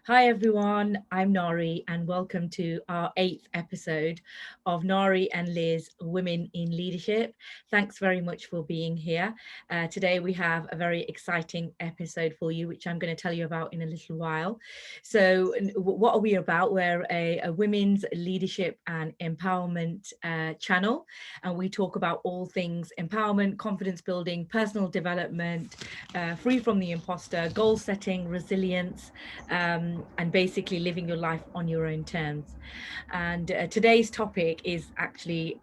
Hi everyone, I'm Nari and welcome to our 8th episode of Nari and Liz Women in Leadership. Thanks very much for being here. Today we have a very exciting episode for you, which I'm going to tell you about in a little while. So what are we about? We're a women's leadership and empowerment channel, and we talk about all things empowerment, confidence building, personal development, free from the imposter, goal setting, resilience, and basically living your life on your own terms. And today's topic is actually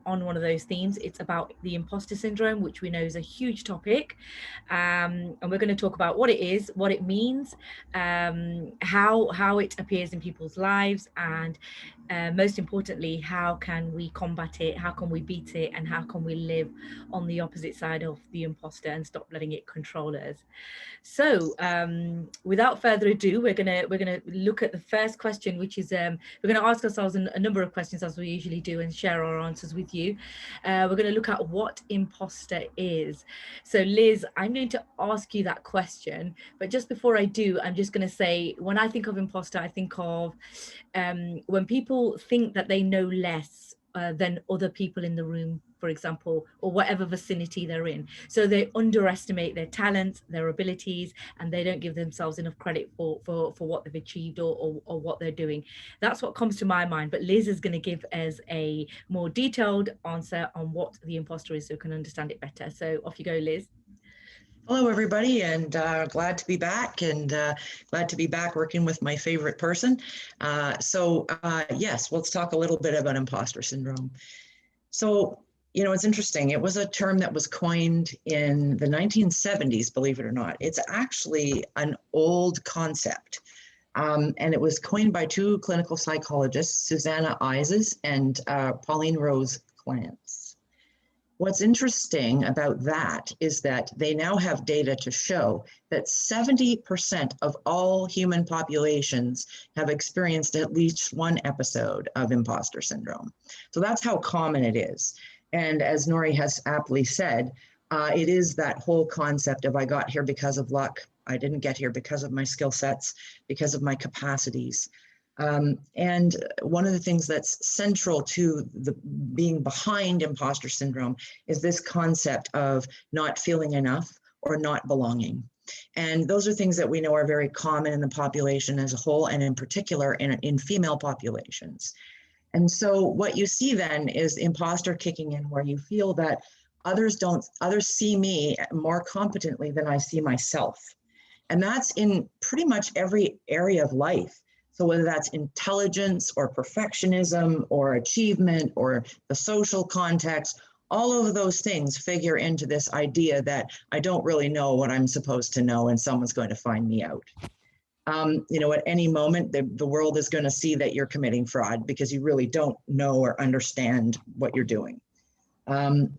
on one of those themes. It's about the imposter syndrome, which we know is a huge topic. And we're going to talk about what it is, what it means, how it appears in people's lives, and most importantly, how can we combat it, how can we beat it, and how can we live on the opposite side of the imposter and stop letting it control us. So without further ado, we're gonna look at the first question, which is we're gonna ask ourselves a number of questions as we usually do and share our answers with you. We're gonna look at what imposter is. So Liz, I'm going to ask you that question, but just before I do, I'm just gonna say, when I think of imposter, I think of when people think that they know less than other people in the room, for example, or whatever vicinity they're in. So they underestimate their talents, their abilities, and they don't give themselves enough credit for what they've achieved or what they're doing. That's what comes to my mind. But Liz is going to give us a more detailed answer on what the imposter is so we can understand it better. So off you go, Liz. Hello, everybody, and glad to be back, and glad to be back working with my favorite person. Yes, let's talk a little bit about imposter syndrome. So, it's interesting. It was a term that was coined in the 1970s, believe it or not. It's actually an old concept, and it was coined by two clinical psychologists, Susanna Ises and Pauline Rose Clance. What's interesting about that is that they now have data to show that 70% of all human populations have experienced at least one episode of imposter syndrome. So that's how common it is. And as Nori has aptly said, it is that whole concept of I got here because of luck. I didn't get here because of my skill sets, because of my capacities. And one of the things that's central to the being behind imposter syndrome is this concept of not feeling enough or not belonging. And those are things that we know are very common in the population as a whole, and in particular in female populations. And so what you see then is imposter kicking in, where you feel that others see me more competently than I see myself. And that's in pretty much every area of life. So whether that's intelligence or perfectionism or achievement or the social context, all of those things figure into this idea that I don't really know what I'm supposed to know and someone's going to find me out. At any moment, the world is going to see that you're committing fraud because you really don't know or understand what you're doing. And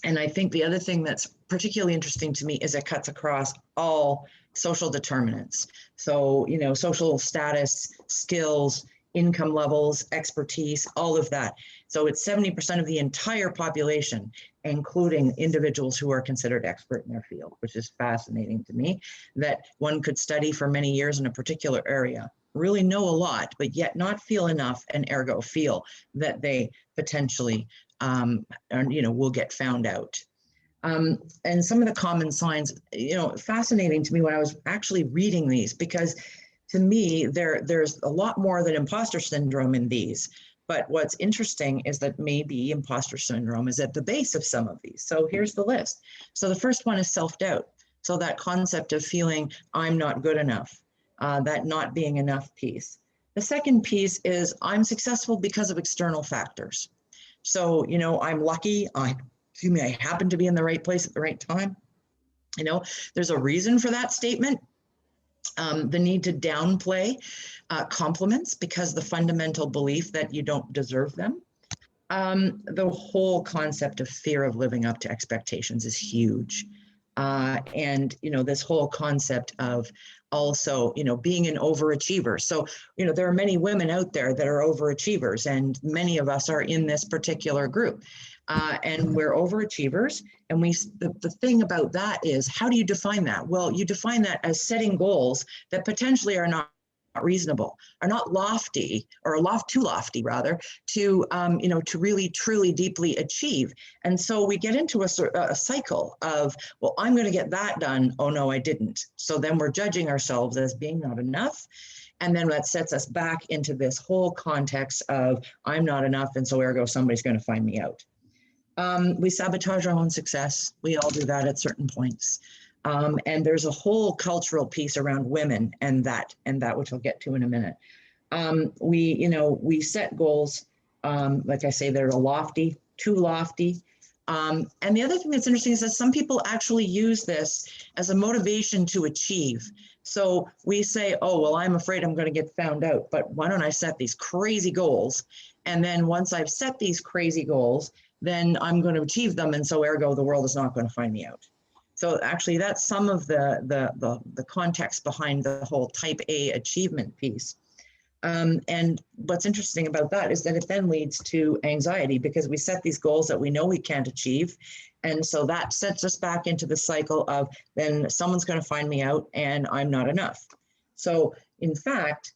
I think the other thing that's particularly interesting to me is it cuts across all social determinants. So, social status, skills, income levels, expertise, all of that. So it's 70% of the entire population, including individuals who are considered expert in their field, which is fascinating to me, that one could study for many years in a particular area, really know a lot, but yet not feel enough, and ergo feel that they potentially will get found out. And some of the common signs, fascinating to me when I was actually reading these, because to me, there's a lot more than imposter syndrome in these. But what's interesting is that maybe imposter syndrome is at the base of some of these. So here's the list. So the first one is self-doubt. So that concept of feeling I'm not good enough, that not being enough piece. The second piece is I'm successful because of external factors. So, I'm lucky. I happen to be in the right place at the right time. There's a reason for that statement. The need to downplay compliments because the fundamental belief that you don't deserve them. The whole concept of fear of living up to expectations is huge. And this whole concept of also, being an overachiever. So, there are many women out there that are overachievers, and many of us are in this particular group. And we're overachievers. And the thing about that is, how do you define that? Well, you define that as setting goals that potentially are not reasonable, are not lofty, or too lofty rather, to to really truly deeply achieve. And so we get into a cycle of, well, I'm going to get that done. Oh no, I didn't. So then we're judging ourselves as being not enough. And then that sets us back into this whole context of I'm not enough, and so ergo somebody's going to find me out. We sabotage our own success. We all do that at certain points. And there's a whole cultural piece around women and that, which I'll get to in a minute. We set goals, like I say, they're lofty, too lofty. And the other thing that's interesting is that some people actually use this as a motivation to achieve. So we say, oh, well, I'm afraid I'm going to get found out, but why don't I set these crazy goals? And then once I've set these crazy goals, then I'm going to achieve them. And so ergo, the world is not going to find me out. So actually, that's some of the context behind the whole type A achievement piece. And what's interesting about that is that it then leads to anxiety, because we set these goals that we know we can't achieve. And so that sets us back into the cycle of then someone's going to find me out and I'm not enough. So in fact,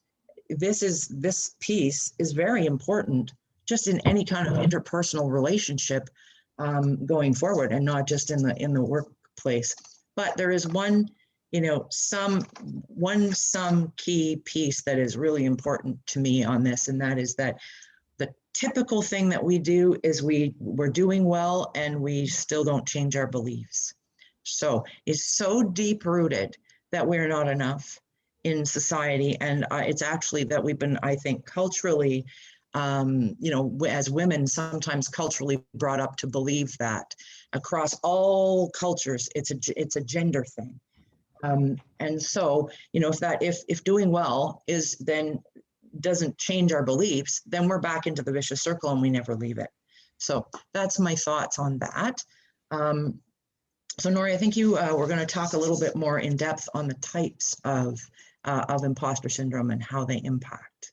this piece is very important just in any kind of interpersonal relationship going forward, and not just in the workplace. But there is one key piece that is really important to me on this, and that is that the typical thing that we do is we're doing well and we still don't change our beliefs. So it's so deep rooted that we're not enough in society, and it's actually that we've been, I think, culturally, as women, sometimes culturally brought up to believe that across all cultures, it's a gender thing. And so, if doing well is then doesn't change our beliefs, then we're back into the vicious circle and we never leave it. So that's my thoughts on that. So Nori, I think you were going to talk a little bit more in depth on the types of imposter syndrome and how they impact.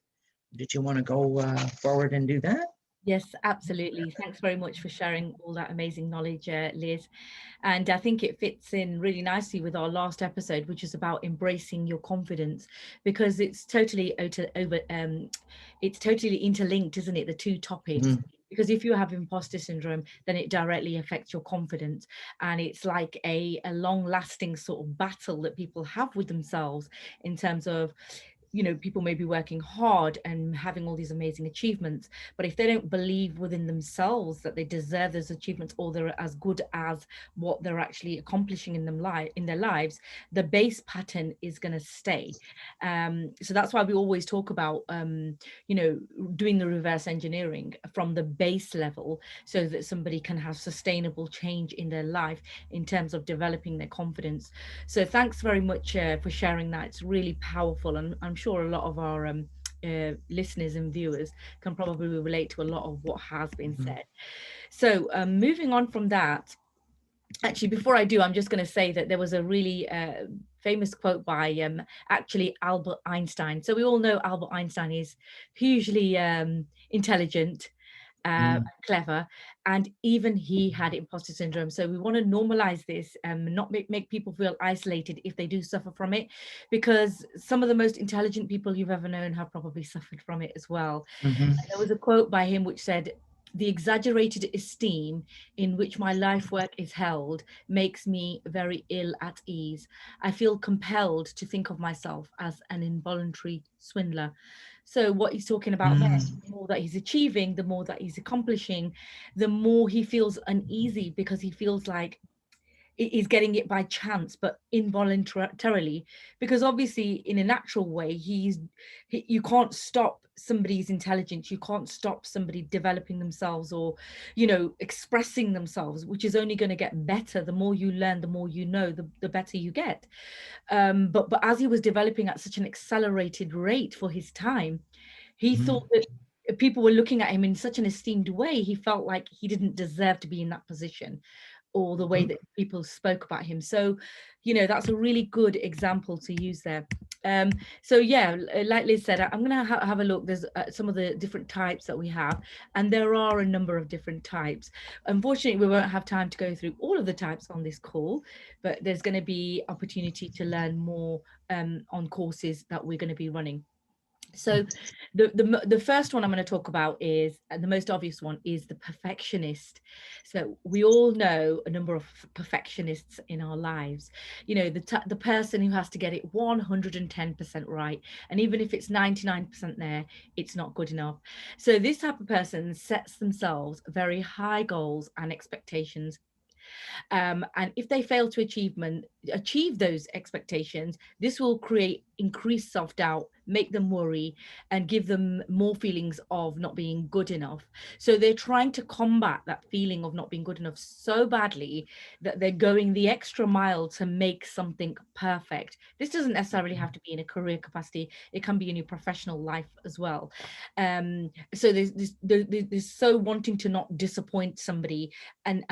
Did you want to go forward and do that? Yes, absolutely. Thanks very much for sharing all that amazing knowledge, Liz. And I think it fits in really nicely with our last episode, which is about embracing your confidence, because it's totally it's totally interlinked, isn't it? The two topics. Mm-hmm. Because if you have imposter syndrome, then it directly affects your confidence. And it's like a long-lasting sort of battle that people have with themselves in terms of, people may be working hard and having all these amazing achievements, but if they don't believe within themselves that they deserve those achievements, or they're as good as what they're actually accomplishing in their lives, the base pattern is going to stay. So that's why we always talk about doing the reverse engineering from the base level, so that somebody can have sustainable change in their life in terms of developing their confidence. So thanks very much for sharing that. It's really powerful, and I'm sure a lot of our listeners and viewers can probably relate to a lot of what has been said. So moving on from that, actually, before I do, I'm just going to say that there was a really famous quote by actually Albert Einstein. So we all know Albert Einstein is hugely intelligent, clever, and even he had imposter syndrome. So we want to normalize this and not make people feel isolated if they do suffer from it, because some of the most intelligent people you've ever known have probably suffered from it as well. Mm-hmm. There was a quote by him which said, "The exaggerated esteem in which my life work is held makes me very ill at ease. I feel compelled to think of myself as an involuntary swindler." So what he's talking about there, the more that he's achieving, the more that he's accomplishing, the more he feels uneasy, because he feels like he's getting it by chance, but involuntarily, because obviously in a natural way, you can't stop somebody's intelligence, you can't stop somebody developing themselves, or expressing themselves, which is only going to get better. The more you learn, the more you know, the better you get. But as he was developing at such an accelerated rate for his time, he thought that people were looking at him in such an esteemed way, he felt like he didn't deserve to be in that position, or the way that people spoke about him. So that's a really good example to use there. So yeah, like Liz said, I'm gonna have a look. There's some of the different types that we have, and there are a number of different types. Unfortunately, we won't have time to go through all of the types on this call, but there's going to be opportunity to learn more on courses that we're going to be running. So the first one I'm going to talk about is, and the most obvious one is the perfectionist. So we all know a number of perfectionists in our lives. You know, the person who has to get it 110% right, and even if it's 99% there, it's not good enough. So this type of person sets themselves very high goals and expectations, and if they fail to achieve those expectations, this will create increased self-doubt, make them worry, and give them more feelings of not being good enough. So they're trying to combat that feeling of not being good enough so badly that they're going the extra mile to make something perfect. This doesn't necessarily have to be in a career capacity, it can be in your professional life as well. So there's so wanting to not disappoint somebody, and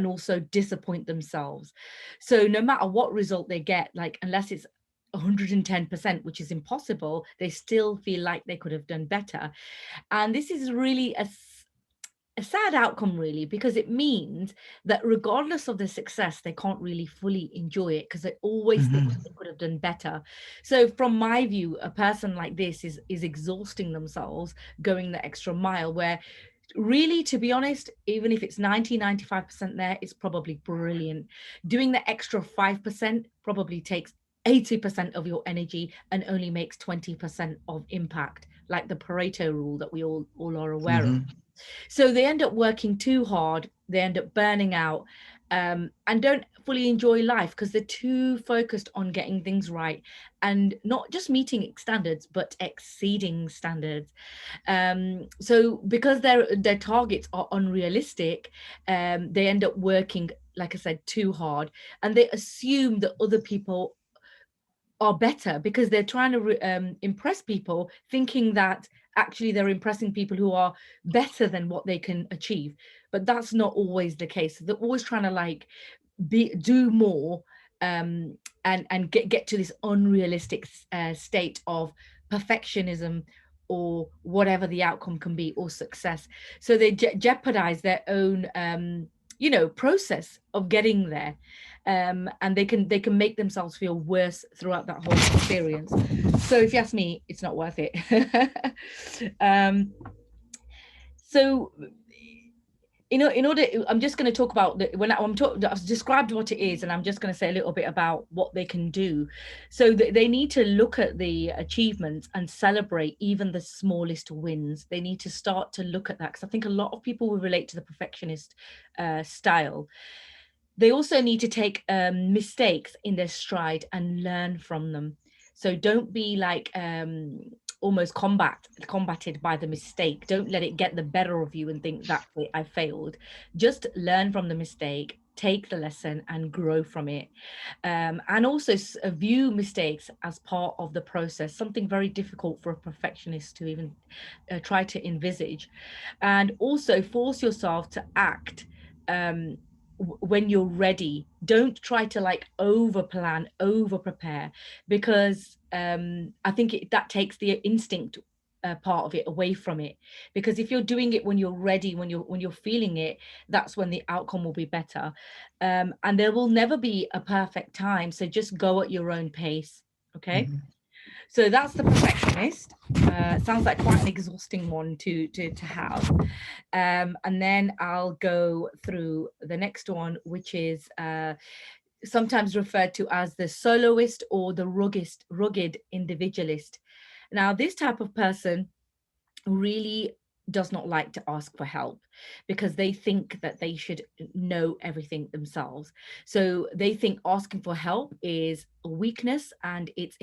also disappoint themselves. So no matter what result they get, like unless it's 110%, which is impossible, they still feel like they could have done better. And this is really a sad outcome, really, because it means that regardless of the success, they can't really fully enjoy it because they always think Mm-hmm. they could have done better. So from my view, a person like this is exhausting themselves, going the extra mile, where really, to be honest, even if it's 95% there, it's probably brilliant. Doing the extra 5% probably takes 80% of your energy and only makes 20% of impact, like the Pareto rule that we all are aware of. Mm-hmm. So they end up working too hard, they end up burning out, and don't fully enjoy life because they're too focused on getting things right and not just meeting standards, but exceeding standards. So because their targets are unrealistic, they end up working, like I said, too hard, and they assume that other people are better because they're trying to impress people, thinking that actually they're impressing people who are better than what they can achieve. But that's not always the case. They're always trying to like do more, and get to this unrealistic state of perfectionism, or whatever the outcome can be, or success. So they jeopardize their own process of getting there, and they can make themselves feel worse throughout that whole experience. So if you ask me, it's not worth it. um, so in order, I'm just going to talk about when I'm talking, I've described what it is, and I'm just going to say a little bit about what they can do. So they need to look at the achievements and celebrate even the smallest wins. They need to start to look at that, because I think a lot of people will relate to the perfectionist style. They also need to take mistakes in their stride and learn from them. So don't be like almost combated by the mistake. Don't let it get the better of you and think that's it, I failed. Just learn from the mistake, take the lesson and grow from it. And also view mistakes as part of the process, something very difficult for a perfectionist to even try to envisage. And also force yourself to act um, when you're ready. Don't try to like over plan, over prepare, because I think that takes the instinct part of it away from it. Because if you're doing it when you're ready, when you're feeling it, that's when the outcome will be better. And there will never be a perfect time, so just go at your own pace. Okay. Mm-hmm. So that's the perfectionist. Sounds like quite an exhausting one to have. And then I'll go through the next one, which is sometimes referred to as the soloist or the rugged individualist. Now, this type of person really does not like to ask for help, because they think that they should know everything themselves. So they think asking for help is a weakness, and it's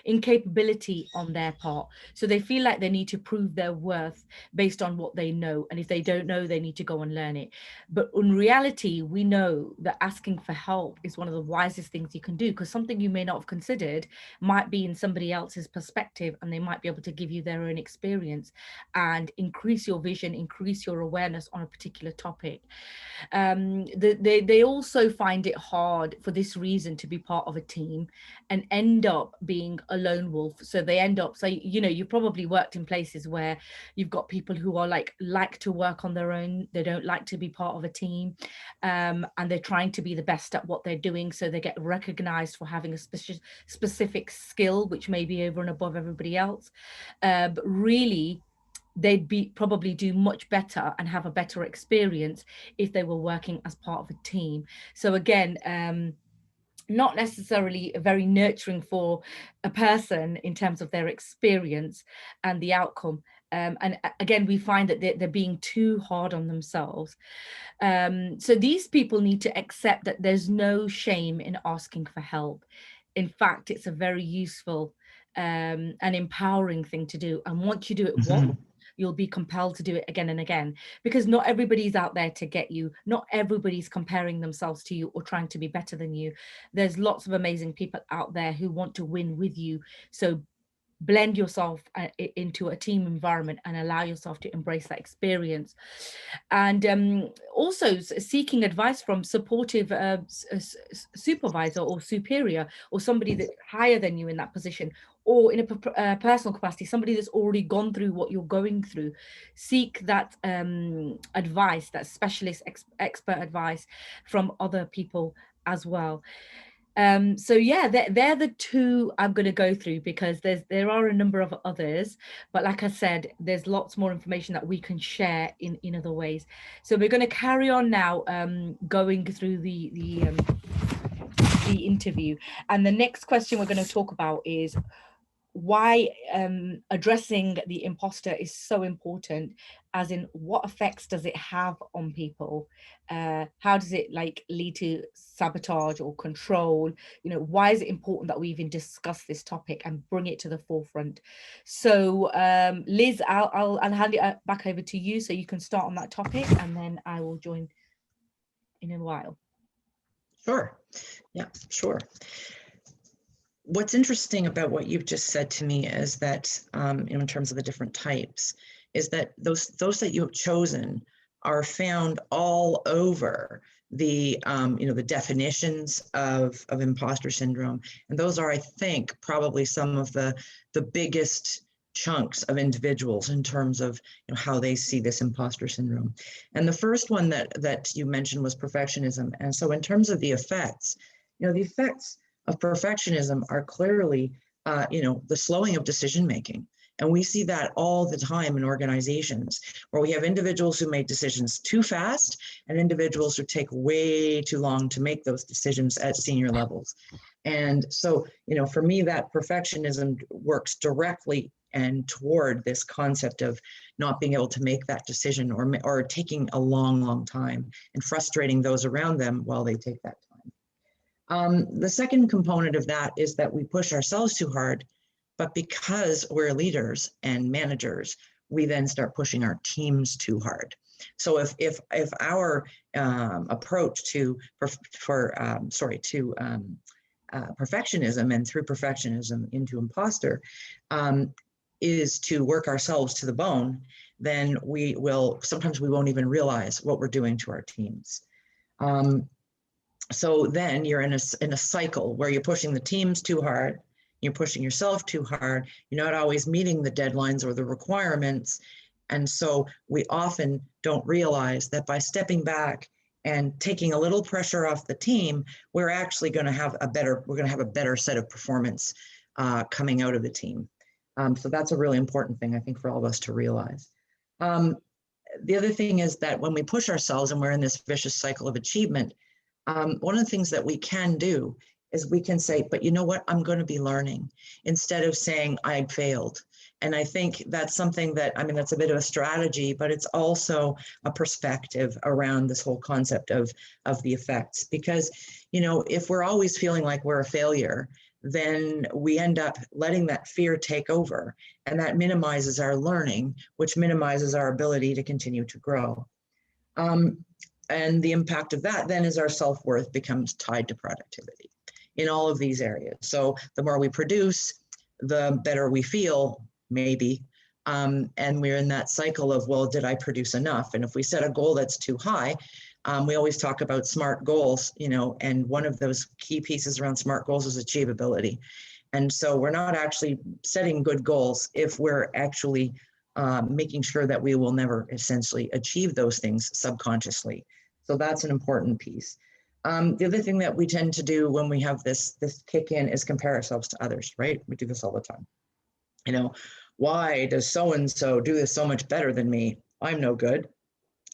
incapability on their part. So they feel like they need to prove their worth based on what they know, and if they don't know, they need to go and learn it. But in reality, we know that asking for help is one of the wisest things you can do, because something you may not have considered might be in somebody else's perspective, and they might be able to give you their own experience and increase your vision, increase increase your awareness on a particular topic. They also find it hard for this reason to be part of a team and end up being a lone wolf. So they end up, so you know, you probably worked in places where you've got people who are like to work on their own. They don't like to be part of a team, and they're trying to be the best at what they're doing, so they get recognized for having a specific skill which may be over and above everybody else, but really they'd be probably do much better and have a better experience if they were working as part of a team. So again, not necessarily very nurturing for a person in terms of their experience and the outcome. And again, we find that they're being too hard on themselves. So these people need to accept that there's no shame in asking for help. In fact, it's a very useful and empowering thing to do. And once you do it once, you'll be compelled to do it again and again, because not everybody's out there to get you. Not everybody's comparing themselves to you or trying to be better than you. There's lots of amazing people out there who want to win with you. So blend yourself into a team environment and allow yourself to embrace that experience. And also seeking advice from supportive supervisor or superior, or somebody that's higher than you in that position, or in a personal capacity, somebody that's already gone through what you're going through. Seek that advice, that specialist expert advice from other people as well. So yeah, they're the two I'm going to go through, because there are a number of others, but like I said, there's lots more information that we can share in other ways. So we're going to carry on now, going through the interview, and the next question we're going to talk about is why addressing the imposter is so important, as in what effects does it have on people, how does it lead to sabotage or control, you know, why is it important that we even discuss this topic and bring it to the forefront. So Liz, I'll hand it back over to you so you can start on that topic, and then I will join in a while. Sure. Yeah, sure. What's interesting about what you've just said to me is that, in terms of the different types, is that those that you have chosen are found all over the, the definitions of imposter syndrome. And those are, I think, probably some of the biggest chunks of individuals in terms of how they see this imposter syndrome. And the first one that you mentioned was perfectionism. And so in terms of the effects, the effects of perfectionism are clearly, the slowing of decision making. And we see that all the time in organizations, where we have individuals who make decisions too fast and individuals who take way too long to make those decisions at senior levels. And so, for me, that perfectionism works directly and toward this concept of not being able to make that decision, or taking a long, long time, and frustrating those around them while they take that time. The second component of that is that we push ourselves too hard, but because we're leaders and managers, we then start pushing our teams too hard. So if our approach to perfectionism, and through perfectionism into imposter, is to work ourselves to the bone, then sometimes we won't even realize what we're doing to our teams. So then you're in a cycle where you're pushing the teams too hard, you're pushing yourself too hard, you're not always meeting the deadlines or the requirements. And so we often don't realize that by stepping back and taking a little pressure off the team, we're actually going to have a better set of performance coming out of the team. So that's a really important thing, I think, for all of us to realize. The other thing is that when we push ourselves and we're in this vicious cycle of achievement, one of the things that we can do is we can say, but you know what, I'm going to be learning, instead of saying I failed. And I think that's something that, that's a bit of a strategy, but it's also a perspective around this whole concept of the effects. Because, if we're always feeling like we're a failure, then we end up letting that fear take over, and that minimizes our learning, which minimizes our ability to continue to grow. And the impact of that then is our self-worth becomes tied to productivity in all of these areas. So the more we produce, the better we feel, maybe, And we're in that cycle of, well, did I produce enough? And if we set a goal that's too high, we always talk about SMART goals, and one of those key pieces around SMART goals is achievability. And so we're not actually setting good goals if we're actually making sure that we will never essentially achieve those things subconsciously. So that's an important piece. The other thing that we tend to do when we have this kick in is compare ourselves to others, right? We do this all the time. Why does so-and-so do this so much better than me? I'm no good.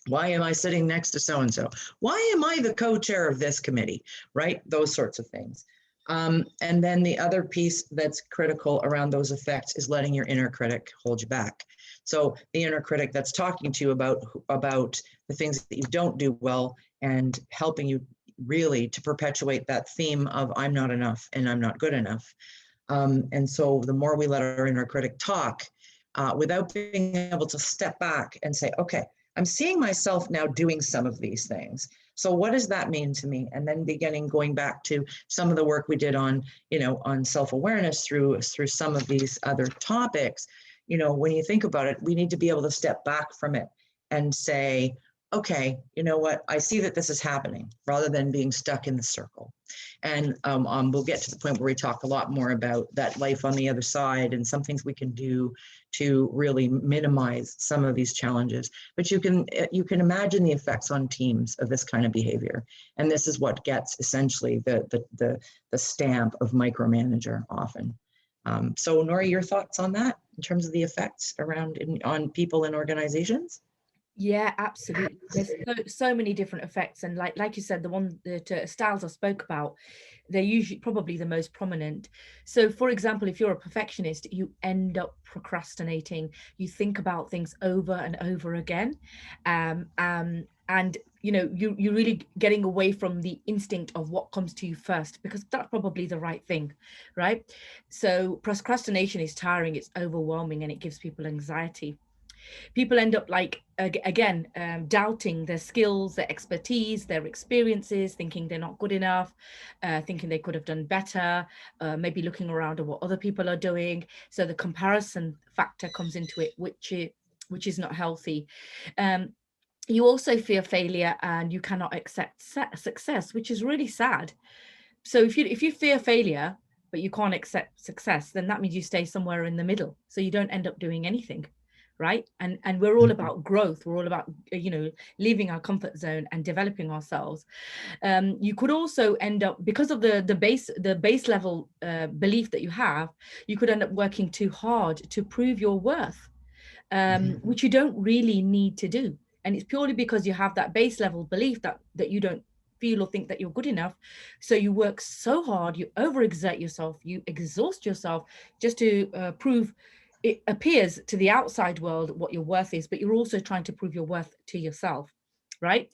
Why am I sitting next to so-and-so? Why am I the co-chair of this committee, right? Those sorts of things. And then the other piece that's critical around those effects is letting your inner critic hold you back. So the inner critic that's talking to you about the things that you don't do well and helping you really to perpetuate that theme of I'm not enough and I'm not good enough. And so the more we let our inner critic talk, without being able to step back and say, okay, I'm seeing myself now doing some of these things. So what does that mean to me? And then going back to some of the work we did on, on self-awareness through some of these other topics, when you think about it, we need to be able to step back from it and say, okay, you know what, I see that this is happening, rather than being stuck in the circle. And we'll get to the point where we talk a lot more about that life on the other side and some things we can do to really minimize some of these challenges. But you can imagine the effects on teams of this kind of behavior. And this is what gets essentially the stamp of micromanager often. So Nora, your thoughts on that in terms of the effects on people and organizations? Yeah, absolutely. There's so many different effects, and like you said, the one that styles I spoke about, they're usually probably the most prominent. So, for example, if you're a perfectionist, you end up procrastinating. You think about things over and over again, and you're really getting away from the instinct of what comes to you first, because that's probably the right thing, right? So procrastination is tiring, it's overwhelming, and it gives people anxiety. People end up doubting their skills, their expertise, their experiences, thinking they're not good enough, thinking they could have done better, maybe looking around at what other people are doing. So the comparison factor comes into it, which is not healthy. You also fear failure, and you cannot accept success, which is really sad. So if you fear failure but you can't accept success, then that means you stay somewhere in the middle, so you don't end up doing anything, right? And we're all about growth. We're all about leaving our comfort zone and developing ourselves. You could also end up, because of the base level belief that you have, you could end up working too hard to prove your worth, which you don't really need to do. And it's purely because you have that base level belief that you don't feel or think that you're good enough. So you work so hard, you overexert yourself, you exhaust yourself just to prove, it appears to the outside world, what your worth is, but you're also trying to prove your worth to yourself, right?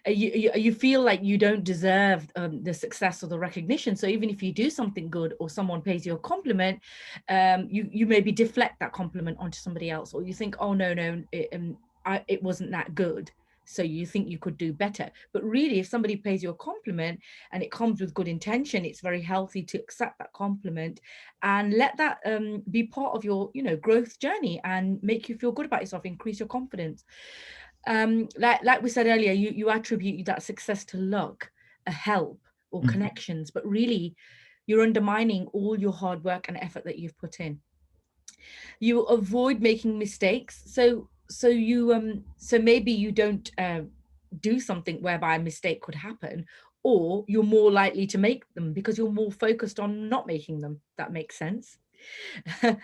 You feel like you don't deserve the success or the recognition. So even if you do something good or someone pays you a compliment, you maybe deflect that compliment onto somebody else, or you think, oh no, it wasn't that good. So you think you could do better. But really, if somebody pays you a compliment and it comes with good intention, it's very healthy to accept that compliment and let that be part of your growth journey and make you feel good about yourself, increase your confidence. Like we said earlier, you attribute that success to luck, a help, or connections, but really you're undermining all your hard work and effort that you've put in. You avoid making mistakes, so maybe you don't do something whereby a mistake could happen, or you're more likely to make them because you're more focused on not making them. That makes sense. A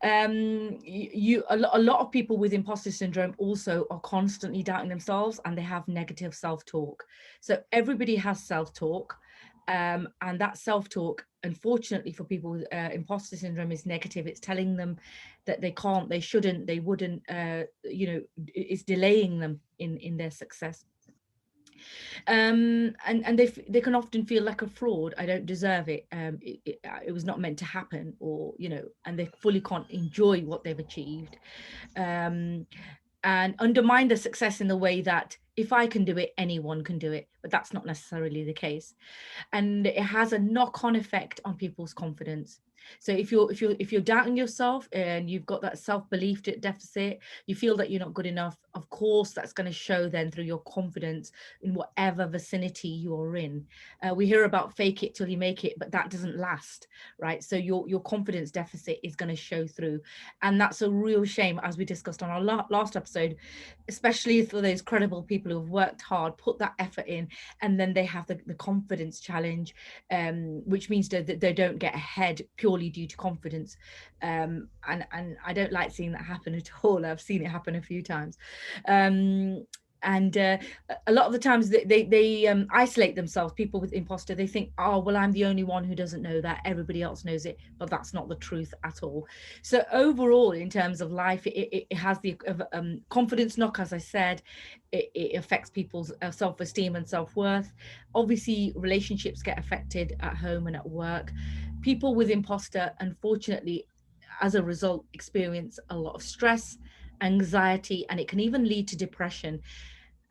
lot of people with imposter syndrome also are constantly doubting themselves, and they have negative self-talk. So everybody has self-talk, and that self-talk, unfortunately for people with imposter syndrome, is negative. It's telling them that they can't, they shouldn't, they wouldn't, it's delaying them in their success. And they can often feel like a fraud. I don't deserve it. It was not meant to happen, or and they fully can't enjoy what they've achieved, and undermine the success in the way that if I can do it, anyone can do it. But that's not necessarily the case, and it has a knock-on effect on people's confidence. So if you're doubting yourself and you've got that self-belief deficit, you feel that you're not good enough, of course that's going to show then through your confidence in whatever vicinity you're in. We hear about fake it till you make it, but that doesn't last, right? So your confidence deficit is going to show through, and that's a real shame, as we discussed on our last episode, especially for those credible people who have worked hard, put that effort in, and then they have the confidence challenge, which means that they don't get ahead purely due to confidence. And I don't like seeing that happen at all. I've seen it happen a few times. And a lot of the times they isolate themselves. People with imposter, they think, oh well, I'm the only one who doesn't know that, everybody else knows it, but that's not the truth at all. So overall, in terms of life, it has the confidence knock, as I said. It affects people's self-esteem and self-worth. Obviously relationships get affected at home and at work. People with imposter, unfortunately, as a result, experience a lot of stress, anxiety, and it can even lead to depression.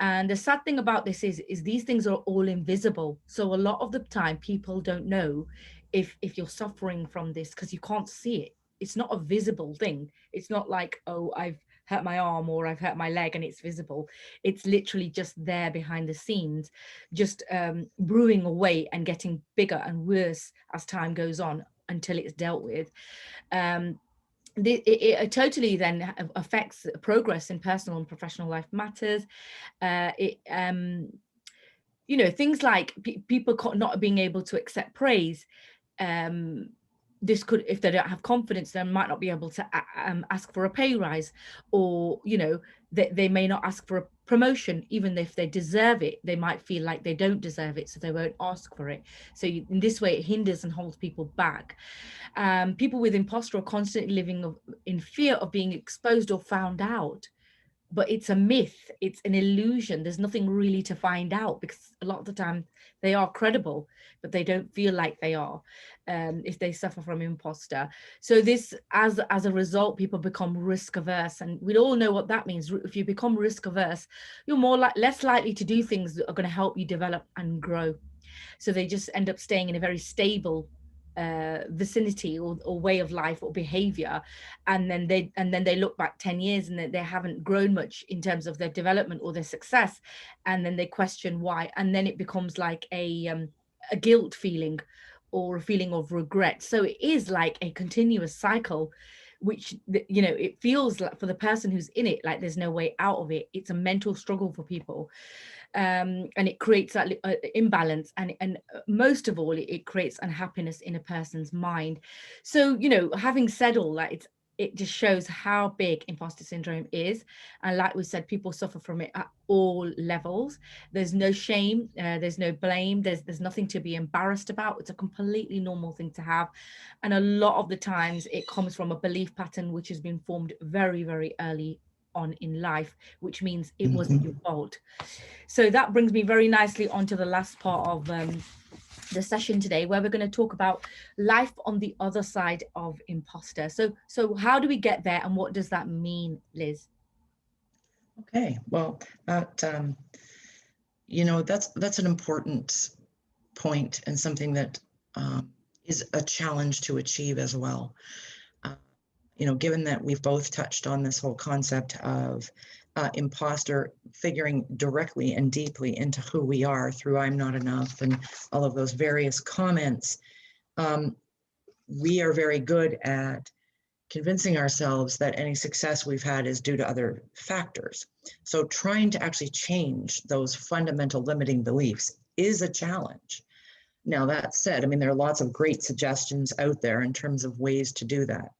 And the sad thing about this is these things are all invisible. So a lot of the time people don't know if you're suffering from this, because you can't see it. It's not a visible thing. It's not like, oh, I've hurt my arm or I've hurt my leg and it's visible. It's literally just there behind the scenes, just brewing away and getting bigger and worse as time goes on until it's dealt with. It totally then affects progress in personal and professional life matters. It things like people not being able to accept praise. This could, if they don't have confidence, they might not be able to ask for a pay rise, or they may not ask for a promotion even if they deserve it. They might feel like they don't deserve it, so they won't ask for it. So in this way it hinders and holds people back. People with imposter are constantly living in fear of being exposed or found out, but it's a myth, it's an illusion. There's nothing really to find out, because a lot of the time they are credible, but they don't feel like they are, if they suffer from imposter. So this, as a result, people become risk averse, and we all know what that means. If you become risk averse, you're less likely to do things that are going to help you develop and grow. So they just end up staying in a very stable vicinity or way of life or behavior, and then they look back 10 years and they haven't grown much in terms of their development or their success, and then they question why, and then it becomes like a guilt feeling or a feeling of regret. So it is like a continuous cycle, which it feels like, for the person who's in it, like there's no way out of it. It's a mental struggle for people. And it creates that imbalance, and most of all, it creates unhappiness in a person's mind. So having said all that, it just shows how big imposter syndrome is, and like we said, people suffer from it at all levels. There's no shame, there's no blame, there's nothing to be embarrassed about. It's a completely normal thing to have, and a lot of the times it comes from a belief pattern which has been formed very, very early on in life, which means it wasn't your fault. So that brings me very nicely onto the last part of the session today, where we're going to talk about life on the other side of imposter. So how do we get there, and what does that mean, Liz? Okay, well, that that's an important point, and something that is a challenge to achieve as well. Given that we've both touched on this whole concept of imposter figuring directly and deeply into who we are through I'm not enough and all of those various comments, we are very good at convincing ourselves that any success we've had is due to other factors. So trying to actually change those fundamental limiting beliefs is a challenge. Now, that said, I mean, there are lots of great suggestions out there in terms of ways to do that.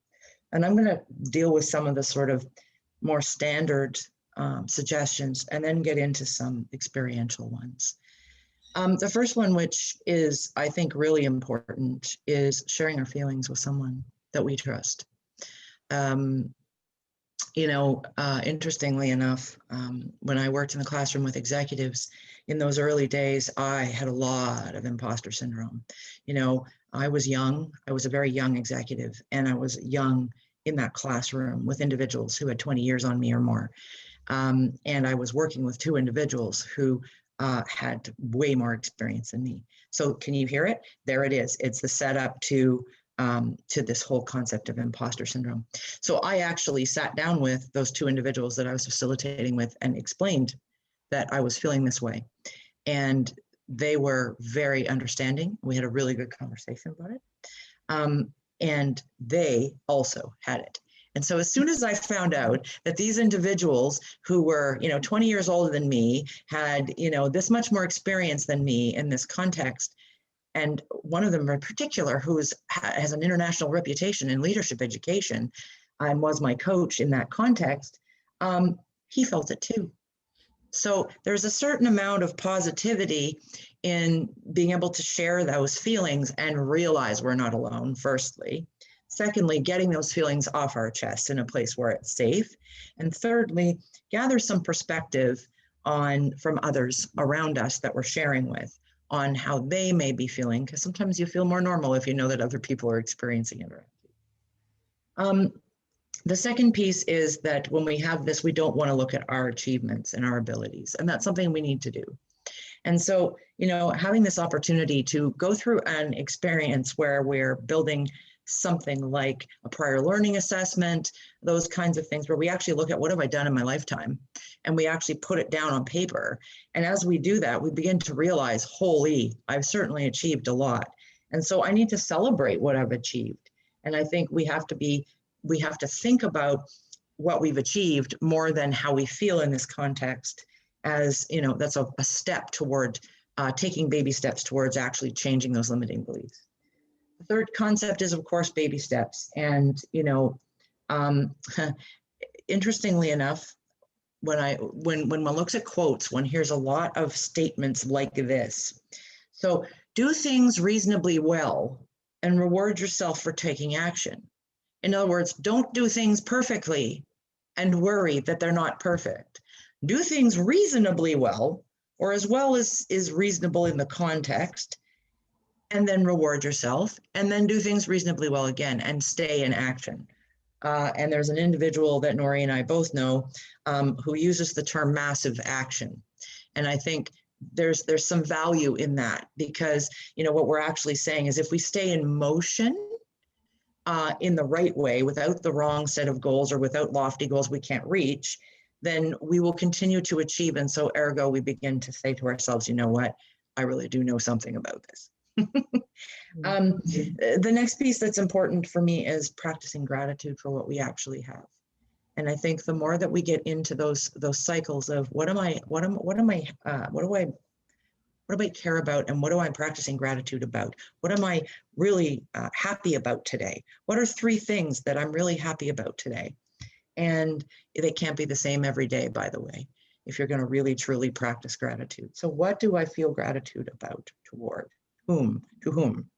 And I'm going to deal with some of the sort of more standard suggestions, and then get into some experiential ones. The first one, which is, I think, really important, is sharing our feelings with someone that we trust. Interestingly enough, when I worked in the classroom with executives in those early days, I had a lot of imposter syndrome. I was young, I was a very young executive, and I was young in that classroom with individuals who had 20 years on me or more. And I was working with two individuals who had way more experience than me. So can you hear it? There it is. It's the setup to to this whole concept of imposter syndrome. So I actually sat down with those two individuals that I was facilitating with and explained that I was feeling this way. And they were very understanding. We had a really good conversation about it. And they also had it. And so as soon as I found out that these individuals who were, 20 years older than me, had, this much more experience than me in this context, and one of them in particular who has an international reputation in leadership education and was my coach in that context, he felt it too. So there's a certain amount of positivity in being able to share those feelings and realize we're not alone, firstly. Secondly, getting those feelings off our chest in a place where it's safe. And thirdly, gather some perspective from others around us that we're sharing with on how they may be feeling, because sometimes you feel more normal if you know that other people are experiencing it around you. The second piece is that when we have this, we don't want to look at our achievements and our abilities, and that's something we need to do. And so, having this opportunity to go through an experience where we're building something like a prior learning assessment, those kinds of things where we actually look at what have I done in my lifetime, and we actually put it down on paper. And as we do that, we begin to realize, holy, I've certainly achieved a lot. And so I need to celebrate what I've achieved. And I think we have to think about what we've achieved more than how we feel in this context, as that's a step toward taking baby steps towards actually changing those limiting beliefs. The third concept is, of course, baby steps. And interestingly enough, when one looks at quotes, one hears a lot of statements like this. So do things reasonably well and reward yourself for taking action. In other words, don't do things perfectly and worry that they're not perfect. Do things reasonably well, or as well as is reasonable in the context, and then reward yourself, and then do things reasonably well again and stay in action. And there's an individual that Nori and I both know who uses the term massive action. And I think there's some value in that, because what we're actually saying is if we stay in motion in the right way, without the wrong set of goals or without lofty goals we can't reach, then we will continue to achieve. And so ergo, we begin to say to ourselves, you know what, I really do know something about this. The next piece that's important for me is practicing gratitude for what we actually have. And I think the more that we get into those cycles of what do I care about, and what am I practicing gratitude about? What am I really happy about today? What are 3 things that I'm really happy about today? And they can't be the same every day, by the way, if you're going to really truly practice gratitude. So what do I feel gratitude about, toward whom, to whom?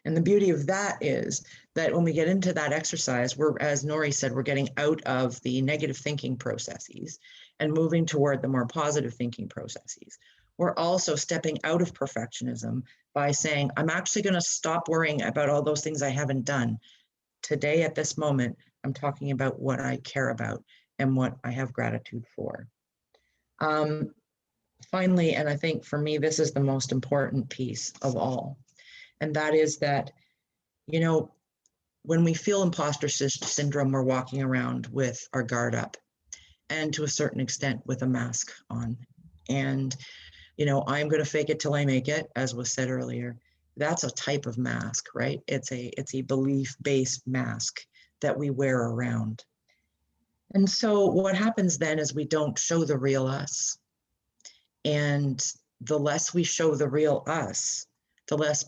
And the beauty of that is that when we get into that exercise, we're, as Nori said, we're getting out of the negative thinking processes and moving toward the more positive thinking processes. We're also stepping out of perfectionism by saying, I'm actually going to stop worrying about all those things I haven't done. Today, at this moment, I'm talking about what I care about and what I have gratitude for. Finally, and I think for me, this is the most important piece of all, and that is that, when we feel imposter syndrome, we're walking around with our guard up, and to a certain extent with a mask on. And, I'm going to fake it till I make it, as was said earlier. That's a type of mask, right? It's a belief-based mask that we wear around. And so what happens then is we don't show the real us. And the less we show the real us, the less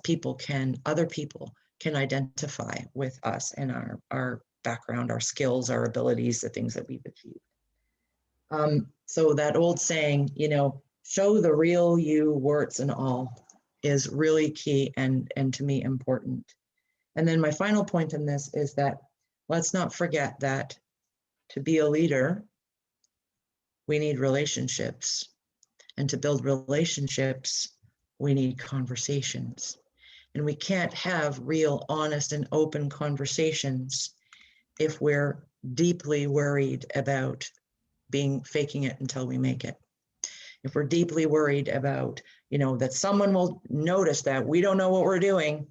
other people can identify with us and our background, our skills, our abilities, the things that we've achieved. So that old saying, show the real you, warts and all, is really key and to me important. And then my final point in this is that let's not forget that to be a leader, we need relationships. And to build relationships, we need conversations. And we can't have real, honest, and open conversations if we're deeply worried about faking it until we make it. If we're deeply worried about, that someone will notice that we don't know what we're doing,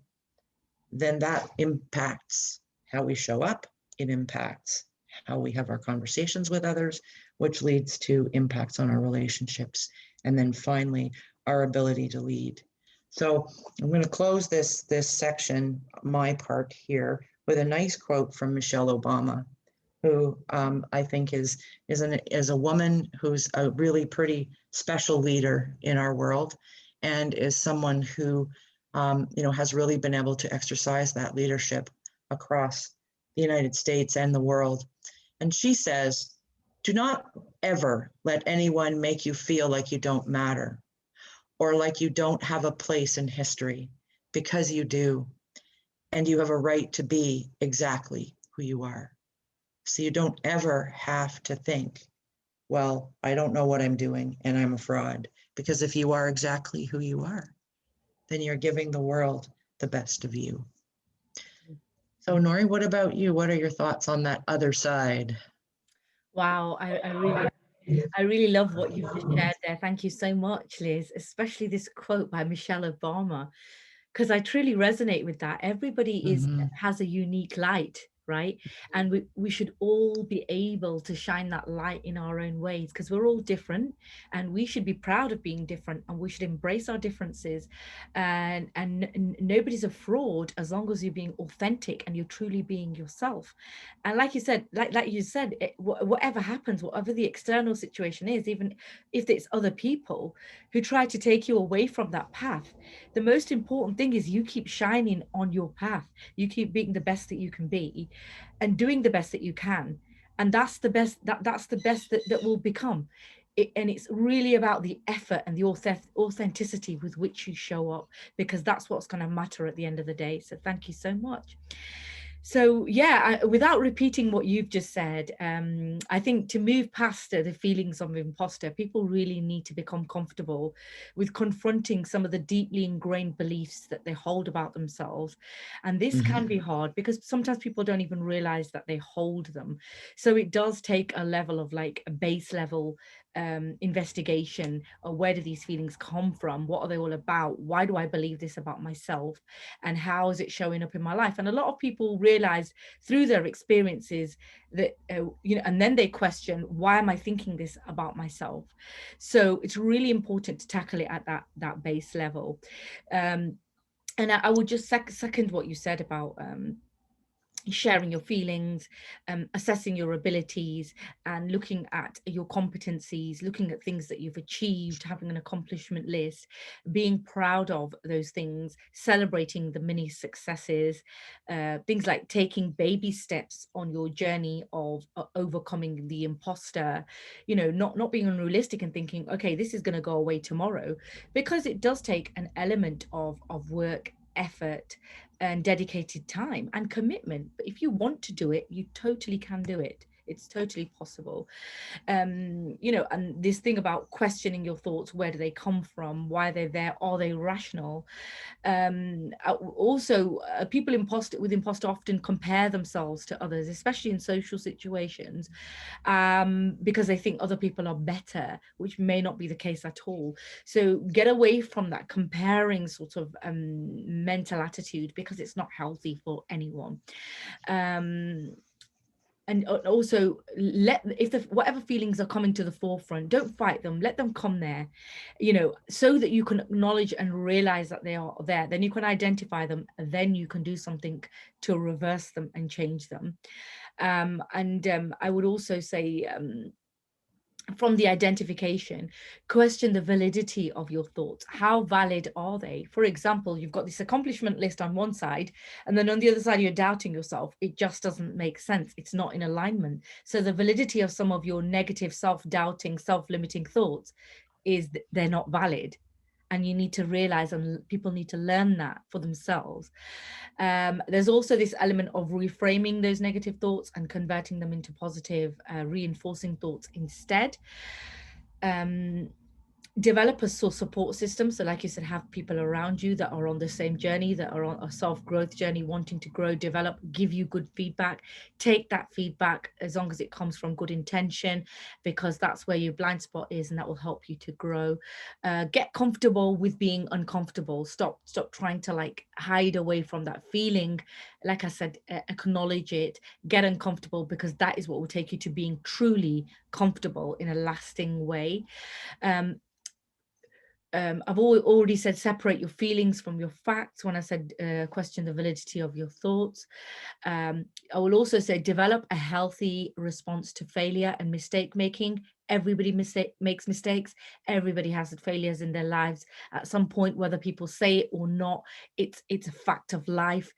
then that impacts how we show up. It impacts how we have our conversations with others, which leads to impacts on our relationships. And then finally, our ability to lead. So I'm going to close this section, my part here, with a nice quote from Michelle Obama, who I think is a woman who's a really pretty special leader in our world, and is someone who has really been able to exercise that leadership across the United States and the world. And she says, "Do not ever let anyone make you feel like you don't matter or like you don't have a place in history, because you do, and you have a right to be exactly who you are. So you don't ever have to think, well, I don't know what I'm doing and I'm a fraud." Because if you are exactly who you are, then you're giving the world the best of you. So, Nori, what about you? What are your thoughts on that other side? Wow, I really love what you've just shared there. Thank you so much, Liz, especially this quote by Michelle Obama, because I truly resonate with that. Everybody Mhm. has a unique light, right? And we should all be able to shine that light in our own ways, because we're all different, and we should be proud of being different, and we should embrace our differences. And nobody's a fraud as long as you're being authentic and you're truly being yourself. And like you said, like you said, whatever happens, whatever the external situation is, even if it's other people who try to take you away from that path, the most important thing is you keep shining on your path. You keep being the best that you can be and doing the best that you can. And that's the best, that's the best that will become. And it's really about the effort and the authenticity with which you show up, because that's what's going to matter at the end of the day. So thank you so much. So yeah, without repeating what you've just said, I think to move past the feelings of imposter, people really need to become comfortable with confronting some of the deeply ingrained beliefs that they hold about themselves. And this can be Mhm. hard because sometimes people don't even realize that they hold them. So it does take a level of like a base level investigation of where do these feelings come from? What are they all about? Why do I believe this about myself? And how is it showing up in my life? And a lot of people realize through their experiences that and then they question, why am I thinking this about myself? So it's really important to tackle it at that base level. And I would just second what you said about sharing your feelings, assessing your abilities, and looking at your competencies, looking at things that you've achieved, having an accomplishment list, being proud of those things, celebrating the mini successes, things like taking baby steps on your journey of overcoming the imposter, not being unrealistic and thinking, okay, this is going to go away tomorrow, because it does take an element of work, effort, and dedicated time and commitment. But if you want to do it, you totally can do it. It's totally possible. And this thing about questioning your thoughts, where do they come from? Why they're there? Are they rational? Also, people with imposter often compare themselves to others, especially in social situations, because they think other people are better, which may not be the case at all. So get away from that comparing sort of mental attitude, because it's not healthy for anyone. Um, and also, if whatever feelings are coming to the forefront, don't fight them, let them come there, so that you can acknowledge and realize that they are there. Then you can identify them, and then you can do something to reverse them and change them. And I would also say, from the identification, question the validity of your thoughts. How valid are they? For example, you've got this accomplishment list on one side, and then on the other side, you're doubting yourself. It just doesn't make sense. It's not in alignment. So the validity of some of your negative, self-doubting, self-limiting thoughts is they're not valid. And you need to realize, and people need to learn that for themselves. There's also this element of reframing those negative thoughts and converting them into positive, reinforcing thoughts instead. Um, Develop a support system. So like you said, have people around you that are on the same journey, that are on a self-growth journey, wanting to grow, develop, give you good feedback. Take that feedback as long as it comes from good intention, because that's where your blind spot is, and that will help you to grow. Get comfortable with being uncomfortable. Stop trying to like hide away from that feeling. Like I said, acknowledge it, get uncomfortable, because that is what will take you to being truly comfortable in a lasting way. um, I've already said separate your feelings from your facts when I said question the validity of your thoughts. I will also say develop a healthy response to failure and mistake making. Everybody makes mistakes. Everybody has failures in their lives at some point, whether people say it or not. It's a fact of life.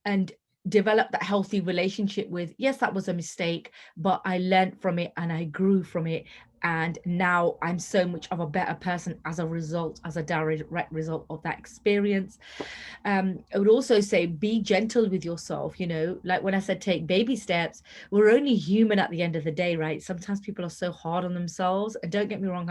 And develop that healthy relationship with, yes, that was a mistake, but I learned from it and I grew from it, and now I'm so much of a better person as a result, as a direct result of that experience. I would also say be gentle with yourself. You know, like when I said take baby steps, we're only human at the end of the day, right? Sometimes people are so hard on themselves, and don't get me wrong,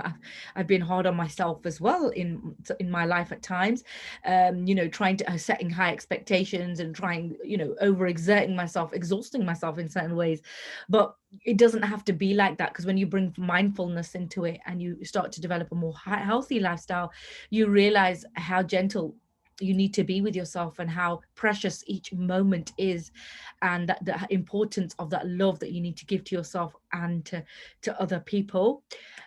I've been hard on myself as well in my life at times. You know, trying to setting high expectations and trying, you know, overexerting myself, exhausting myself in certain ways. But it doesn't have to be like that, because when you bring mindfulness into it and you start to develop a more healthy lifestyle, you realize how gentle you need to be with yourself and how precious each moment is, and that the importance of that love that you need to give to yourself and to other people.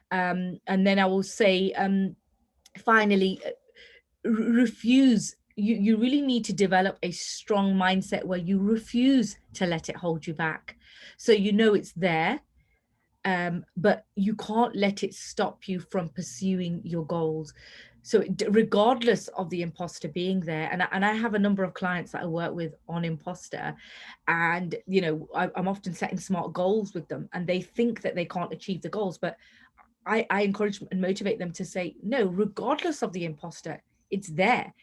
And then I will say, finally, refuse. You really need to develop a strong mindset where you refuse to let it hold you back. So you know it's there, but you can't let it stop you from pursuing your goals. So regardless of the imposter being there, and I have a number of clients that I work with on imposter, and you know, I'm often setting smart goals with them, and they think that they can't achieve the goals, but I encourage and motivate them to say, no, regardless of the imposter, it's there.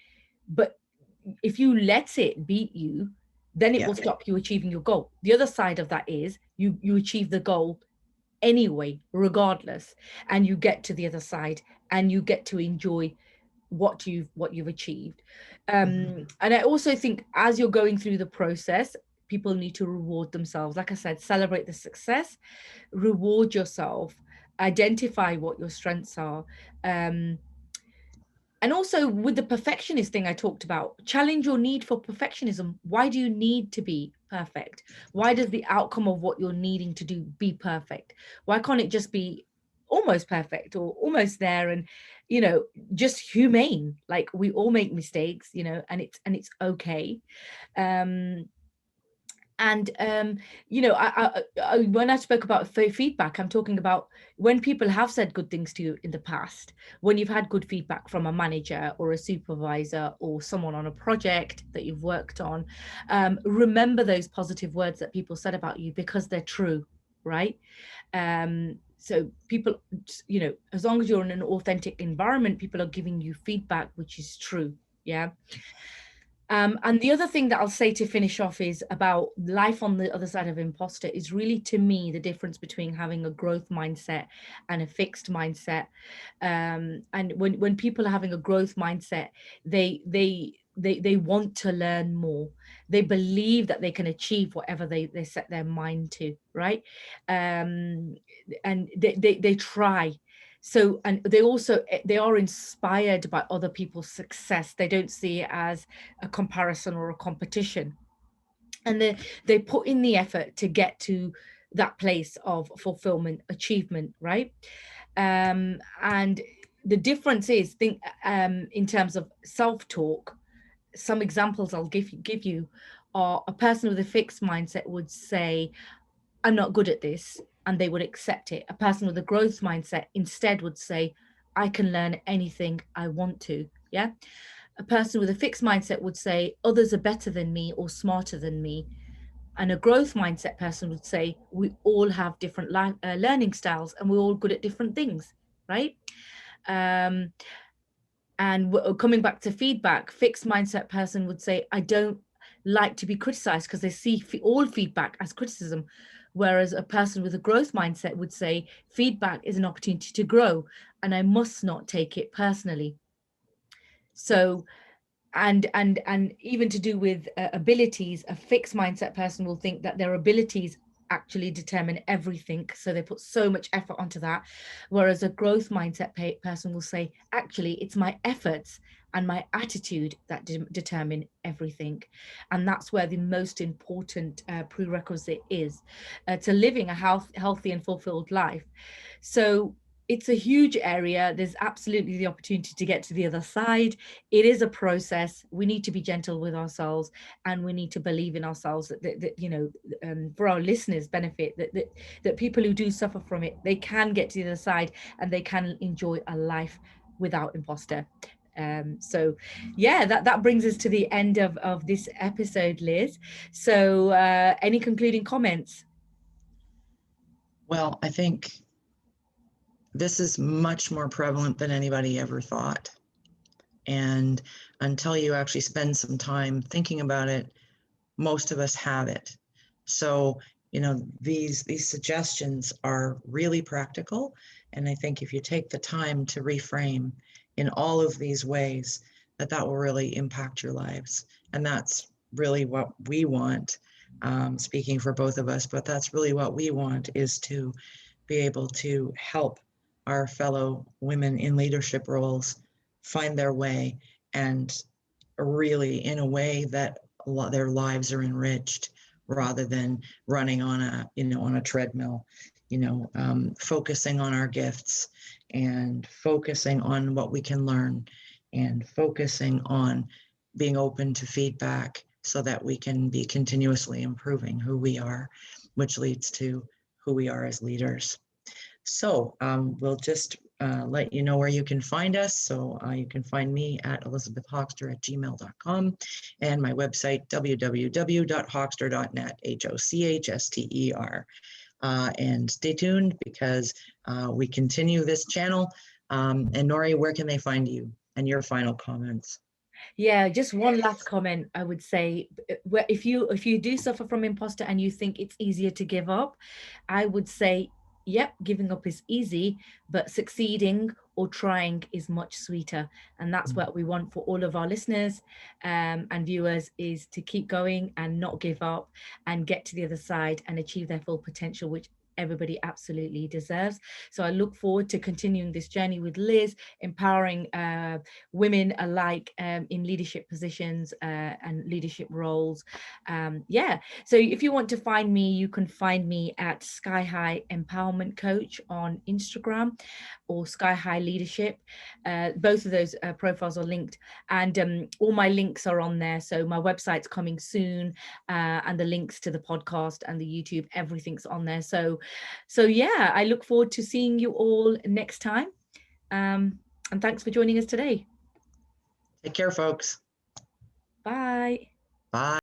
But if you let it beat you, then it Yeah. will stop you achieving your goal. The other side of that is you achieve the goal anyway, regardless, and you get to the other side and you get to enjoy what you've achieved. Mhm. And I also think as you're going through the process, people need to reward themselves. Like I said, celebrate the success, reward yourself, identify what your strengths are. um, and also with the perfectionist thing I talked about, challenge your need for perfectionism. Why do you need to be perfect? Why does the outcome of what you're needing to do be perfect? Why can't it just be almost perfect or almost there, and you know, just humane? Like we all make mistakes, you know, and it's okay. um and you know, when I spoke about feedback, I'm talking about when people have said good things to you in the past, when you've had good feedback from a manager or a supervisor or someone on a project that you've worked on. Remember those positive words that people said about you, because they're true, right? So people, you know, as long as you're in an authentic environment, people are giving you feedback which is true. Yeah. And the other thing that I'll say to finish off is about life on the other side of imposter is really, to me, the difference between having a growth mindset and a fixed mindset. And when people are having a growth mindset, they want to learn more. They believe that they can achieve whatever they set their mind to, right? And they try. So, and they also, they are inspired by other people's success. They don't see it as a comparison or a competition, and they put in the effort to get to that place of fulfillment, achievement, right? And the difference is, think, in terms of self-talk, some examples I'll give you are: a person with a fixed mindset would say, I'm not good at this, and they would accept it. A person with a growth mindset instead would say, I can learn anything I want to. Yeah. A person with a fixed mindset would say, others are better than me or smarter than me. And a growth mindset person would say, we all have different learning styles and we're all good at different things, right? Um, and coming back to feedback, fixed mindset person would say, I don't like to be criticized, because they see all feedback as criticism. Whereas a person with a growth mindset would say feedback is an opportunity to grow and I must not take it personally. So and even to do with abilities, a fixed mindset person will think that their abilities actually determine everything, so they put so much effort onto that, whereas a growth mindset person will say actually it's my efforts and my attitude that determine everything. And that's where the most important prerequisite is to living a healthy and fulfilled life. So it's a huge area. There's absolutely the opportunity to get to the other side. It is a process. We need to be gentle with ourselves, and we need to believe in ourselves that you know, for our listeners' benefit, that people who do suffer from it, they can get to the other side and they can enjoy a life without imposter. So yeah, that brings us to the end of this episode, Liz. So any concluding comments? Well, I think this is much more prevalent than anybody ever thought. And until you actually spend some time thinking about it, most of us have it. So, you know, these suggestions are really practical. And I think if you take the time to reframe in all of these ways, that will really impact your lives. And that's really what we want, speaking for both of us, but that's really what we want, is to be able to help our fellow women in leadership roles find their way, and really in a way that their lives are enriched, rather than running on a treadmill, focusing on our gifts and focusing on what we can learn and focusing on being open to feedback so that we can be continuously improving who we are, which leads to who we are as leaders. So we'll just let you know where you can find us. So you can find me at elizabethhochster@gmail.com, and my website, www.hochster.net, HOCHSTER. And stay tuned, because we continue this channel. And Nori, where can they find you, and your final comments? Yeah, just one last comment I would say. If you do suffer from imposter and you think it's easier to give up, I would say, yep, giving up is easy, but succeeding or trying is much sweeter. And that's what we want for all of our listeners and viewers, is to keep going and not give up and get to the other side and achieve their full potential, which everybody absolutely deserves. So I look forward to continuing this journey with Liz, empowering women alike in leadership positions and leadership roles. Yeah, so if you want to find me, you can find me at Sky High Empowerment Coach on Instagram, or Sky High Leadership. Both of those profiles are linked, and all my links are on there. So my website's coming soon, and the links to the podcast and the YouTube, everything's on there. So yeah, I look forward to seeing you all next time. And thanks for joining us today. Take care, folks. Bye. Bye.